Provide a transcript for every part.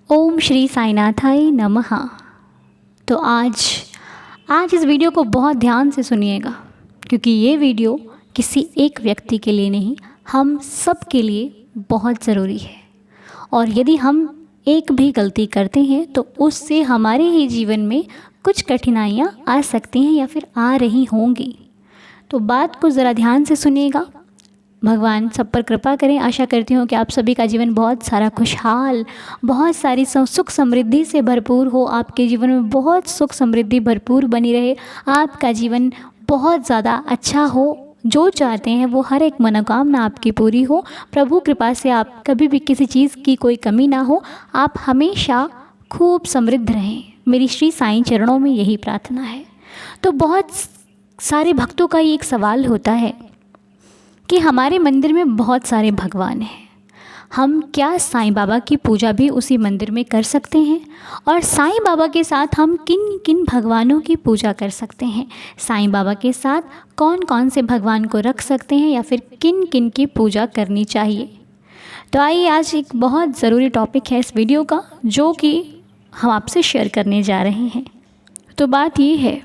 ओम श्री साईनाथाय नमः। तो आज इस वीडियो को बहुत ध्यान से सुनिएगा, क्योंकि ये वीडियो किसी एक व्यक्ति के लिए नहीं, हम सब के लिए बहुत ज़रूरी है। और यदि हम एक भी गलती करते हैं तो उससे हमारे ही जीवन में कुछ कठिनाइयाँ आ सकती हैं या फिर आ रही होंगी। तो बात को ज़रा ध्यान से सुनिएगा। भगवान सब पर कृपा करें। आशा करती हूँ कि आप सभी का जीवन बहुत सारा खुशहाल, बहुत सारी सुख समृद्धि से भरपूर हो। आपके जीवन में बहुत सुख समृद्धि भरपूर बनी रहे। आपका जीवन बहुत ज़्यादा अच्छा हो। जो चाहते हैं वो हर एक मनोकामना आपकी पूरी हो। प्रभु कृपा से आप कभी भी किसी चीज़ की कोई कमी ना हो। आप हमेशा खूब समृद्ध रहें। मेरी श्री साईं चरणों में यही प्रार्थना है। तो बहुत सारे भक्तों का ये एक सवाल होता है कि हमारे मंदिर में बहुत सारे भगवान हैं, हम क्या साईं बाबा की पूजा भी उसी मंदिर में कर सकते हैं? और साईं बाबा के साथ हम किन किन भगवानों की पूजा कर सकते हैं? साईं बाबा के साथ कौन कौन से भगवान को रख सकते हैं या फिर किन किन की पूजा करनी चाहिए? तो आइए, आज एक बहुत ज़रूरी टॉपिक है इस वीडियो का, जो कि हम आपसे शेयर करने जा रहे हैं। तो बात ये है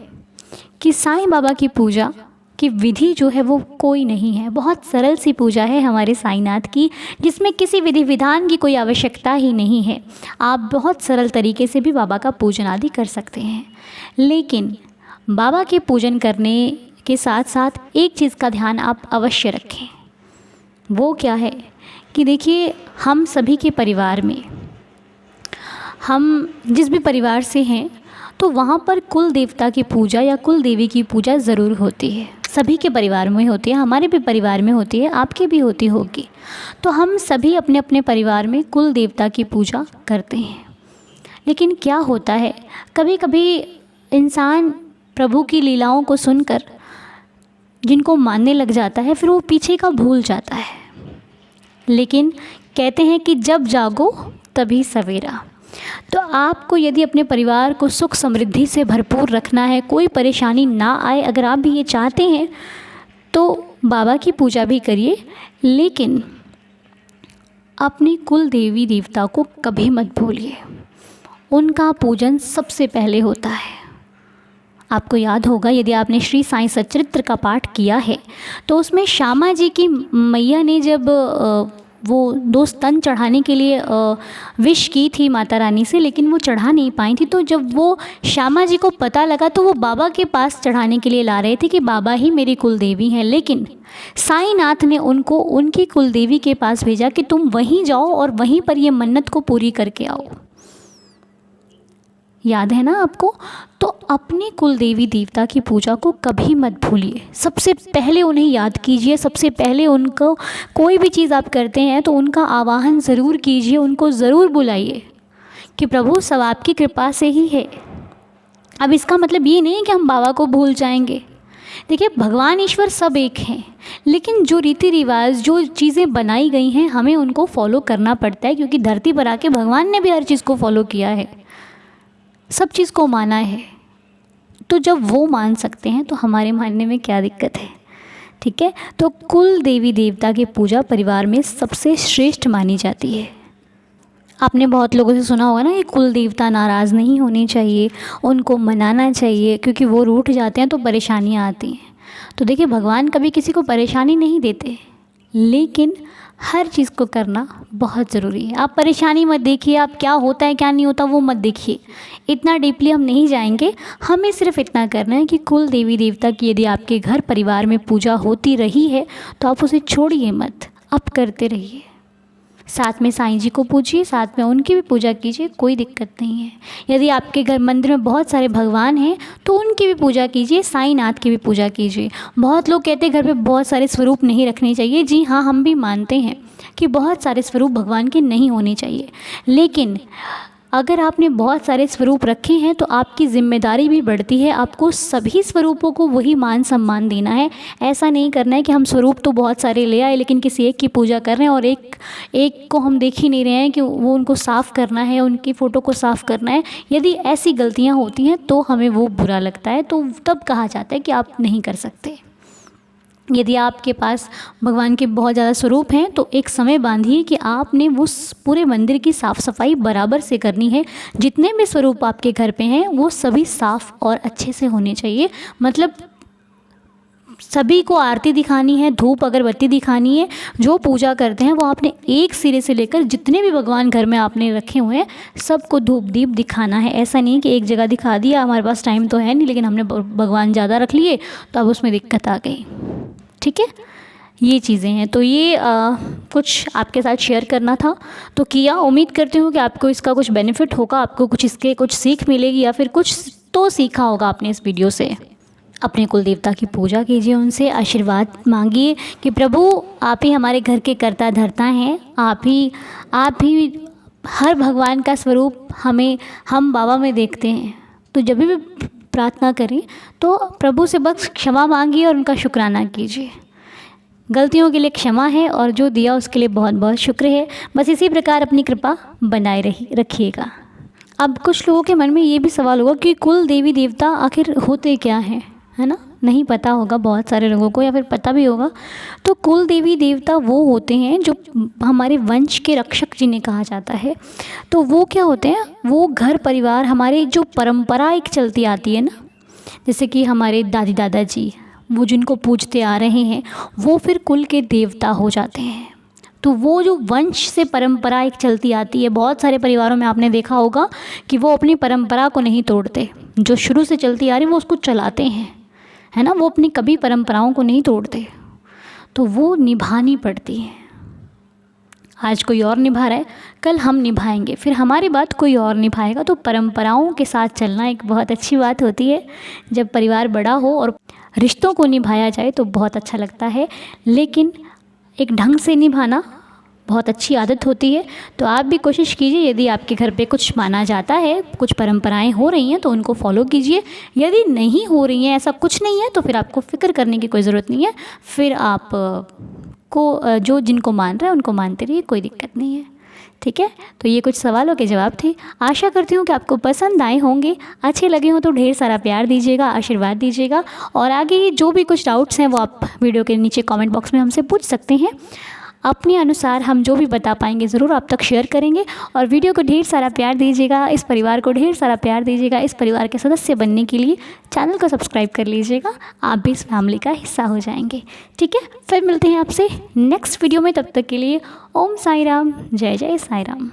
कि साईं बाबा की पूजा की विधि जो है वो कोई नहीं है। बहुत सरल सी पूजा है हमारे साईनाथ की, जिसमें किसी विधि विधान की कोई आवश्यकता ही नहीं है। आप बहुत सरल तरीके से भी बाबा का पूजन आदि कर सकते हैं। लेकिन बाबा के पूजन करने के साथ साथ एक चीज़ का ध्यान आप अवश्य रखें। वो क्या है कि देखिए, हम सभी के परिवार में, हम जिस भी परिवार से हैं, तो वहाँ पर कुल देवता की पूजा या कुल देवी की पूजा ज़रूर होती है। सभी के परिवार में होती है, हमारे भी परिवार में होती है, आपके भी होती होगी। तो हम सभी अपने अपने परिवार में कुल देवता की पूजा करते हैं। लेकिन क्या होता है, कभी कभी इंसान प्रभु की लीलाओं को सुनकर जिनको मानने लग जाता है, फिर वो पीछे का भूल जाता है। लेकिन कहते हैं कि जब जागो तभी सवेरा। तो आपको यदि अपने परिवार को सुख समृद्धि से भरपूर रखना है, कोई परेशानी ना आए, अगर आप भी ये चाहते हैं तो बाबा की पूजा भी करिए, लेकिन अपने कुल देवी देवता को कभी मत भूलिए। उनका पूजन सबसे पहले होता है। आपको याद होगा, यदि आपने श्री साईं सच्चरित्र का पाठ किया है तो उसमें श्यामा जी की मैया ने जब वो 2 स्तन चढ़ाने के लिए विश की थी माता रानी से, लेकिन वो चढ़ा नहीं पाई थी। तो जब वो श्यामा जी को पता लगा तो वो बाबा के पास चढ़ाने के लिए ला रहे थे कि बाबा ही मेरी कुल देवी हैं। लेकिन साईनाथ ने उनको उनकी कुल देवी के पास भेजा कि तुम वहीं जाओ और वहीं पर ये मन्नत को पूरी करके आओ। याद है ना आपको? तो अपने कुल देवी देवता की पूजा को कभी मत भूलिए। सबसे पहले उन्हें याद कीजिए। सबसे पहले उनको, कोई भी चीज़ आप करते हैं तो उनका आवाहन ज़रूर कीजिए, उनको ज़रूर बुलाइए कि प्रभु सब आपकी कृपा से ही है। अब इसका मतलब ये नहीं कि हम बाबा को भूल जाएंगे। देखिए, भगवान ईश्वर सब एक हैं, लेकिन जो रीति रिवाज, जो चीज़ें बनाई गई हैं, हमें उनको फॉलो करना पड़ता है, क्योंकि धरती पर आके भगवान ने भी हर चीज़ को फॉलो किया है, सब चीज़ को माना है। तो जब वो मान सकते हैं तो हमारे मानने में क्या दिक्कत है? ठीक है। तो कुल देवी देवता की पूजा परिवार में सबसे श्रेष्ठ मानी जाती है। आपने बहुत लोगों से सुना होगा ना कि कुल देवता नाराज़ नहीं होने चाहिए, उनको मनाना चाहिए, क्योंकि वो रूठ जाते हैं तो परेशानियाँ आती हैं। तो देखिए, भगवान कभी किसी को परेशानी नहीं देते, लेकिन हर चीज़ को करना बहुत ज़रूरी है। आप परेशानी मत देखिए, आप क्या होता है क्या नहीं होता वो मत देखिए। इतना डीपली हम नहीं जाएंगे। हमें सिर्फ इतना करना है कि कुल देवी देवता की यदि आपके घर परिवार में पूजा होती रही है तो आप उसे छोड़िए मत, आप करते रहिए। साथ में साईं जी को पूजिए, साथ में उनकी भी पूजा कीजिए, कोई दिक्कत नहीं है। यदि आपके घर मंदिर में बहुत सारे भगवान हैं तो उनकी भी पूजा कीजिए, साईनाथ की भी पूजा कीजिए। बहुत लोग कहते हैं घर पे बहुत सारे स्वरूप नहीं रखने चाहिए। जी हाँ, हम भी मानते हैं कि बहुत सारे स्वरूप भगवान के नहीं होने चाहिए, लेकिन अगर आपने बहुत सारे स्वरूप रखे हैं तो आपकी जिम्मेदारी भी बढ़ती है। आपको सभी स्वरूपों को वही मान सम्मान देना है। ऐसा नहीं करना है कि हम स्वरूप तो बहुत सारे ले आए लेकिन किसी एक की पूजा कर रहे हैं और एक को हम देख ही नहीं रहे हैं कि वो उनको साफ़ करना है, उनकी फ़ोटो को साफ़ करना है। यदि ऐसी गलतियाँ होती हैं तो हमें वो बुरा लगता है, तो तब कहा जाता है कि आप नहीं कर सकते। यदि आपके पास भगवान के बहुत ज़्यादा स्वरूप हैं तो एक समय बांधिए कि आपने उस पूरे मंदिर की साफ़ सफाई बराबर से करनी है। जितने भी स्वरूप आपके घर पे हैं वो सभी साफ़ और अच्छे से होने चाहिए। मतलब सभी को आरती दिखानी है, धूप अगरबत्ती दिखानी है। जो पूजा करते हैं वो आपने एक सिरे से लेकर जितने भी भगवान घर में आपने रखे हुए हैं सबको धूप दीप दिखाना है। ऐसा नहीं कि एक जगह दिखा दिया, हमारे पास टाइम तो है नहीं लेकिन हमने भगवान ज़्यादा रख लिए तो अब उसमें दिक्कत आ गई। ठीक है, ये चीज़ें हैं। तो ये कुछ आपके साथ शेयर करना था तो किया। उम्मीद करती हूँ कि आपको इसका कुछ बेनिफिट होगा, आपको कुछ इसके कुछ सीख मिलेगी या फिर कुछ तो सीखा होगा आपने इस वीडियो से। अपने कुल देवता की पूजा कीजिए, उनसे आशीर्वाद मांगिए कि प्रभु आप ही हमारे घर के कर्ता धर्ता हैं, आप ही हर भगवान का स्वरूप हम बाबा में देखते हैं। तो जब भी प्रार्थना करें तो प्रभु से बस क्षमा मांगिए और उनका शुक्राना कीजिए। गलतियों के लिए क्षमा है और जो दिया उसके लिए बहुत बहुत शुक्र है। बस इसी प्रकार अपनी कृपा बनाए रखिएगा। अब कुछ लोगों के मन में ये भी सवाल होगा कि कुल देवी देवता आखिर होते क्या हैं, है ना? नहीं पता होगा बहुत सारे लोगों को, या फिर पता भी होगा। तो कुल देवी देवता वो होते हैं जो हमारे वंश के रक्षक जिन्हें कहा जाता है। तो वो क्या होते हैं, वो घर परिवार हमारे जो परंपरा एक चलती आती है ना, जैसे कि हमारे दादी दादाजी वो जिनको पूजते आ रहे हैं वो फिर कुल के देवता हो जाते हैं। तो वो जो वंश से परंपरा एक चलती आती है, बहुत सारे परिवारों में आपने देखा होगा कि वो अपनी परंपरा को नहीं तोड़ते, जो शुरू से चलती आ रही वो उसको चलाते हैं, है ना? वो अपनी कभी परंपराओं को नहीं तोड़ते, तो वो निभानी पड़ती है। आज कोई और निभा रहा है, कल हम निभाएंगे, फिर हमारी बात कोई और निभाएगा। तो परंपराओं के साथ चलना एक बहुत अच्छी बात होती है। जब परिवार बड़ा हो और रिश्तों को निभाया जाए तो बहुत अच्छा लगता है, लेकिन एक ढंग से निभाना बहुत अच्छी आदत होती है। तो आप भी कोशिश कीजिए, यदि आपके घर पे कुछ माना जाता है, कुछ परंपराएं हो रही हैं तो उनको फॉलो कीजिए। यदि नहीं हो रही हैं, ऐसा कुछ नहीं है, तो फिर आपको फ़िक्र करने की कोई ज़रूरत नहीं है। फिर आप को जो जिनको मान रहे हैं उनको मानते रहिए, कोई दिक्कत नहीं है। ठीक है, तो ये कुछ सवालों के जवाब थे। आशा करती हूँ कि आपको पसंद आए होंगे। अच्छे लगे हों तो ढेर सारा प्यार दीजिएगा, आशीर्वाद दीजिएगा। और आगे जो भी कुछ डाउट्स हैं वो आप वीडियो के नीचे कमेंट बॉक्स में हमसे पूछ सकते हैं। अपने अनुसार हम जो भी बता पाएंगे ज़रूर आप तक शेयर करेंगे। और वीडियो को ढेर सारा प्यार दीजिएगा, इस परिवार को ढेर सारा प्यार दीजिएगा। इस परिवार के सदस्य बनने के लिए चैनल को सब्सक्राइब कर लीजिएगा, आप भी इस फैमिली का हिस्सा हो जाएंगे। ठीक है, फिर मिलते हैं आपसे नेक्स्ट वीडियो में। तब तक के लिए ओम साई राम, जय जय साई राम।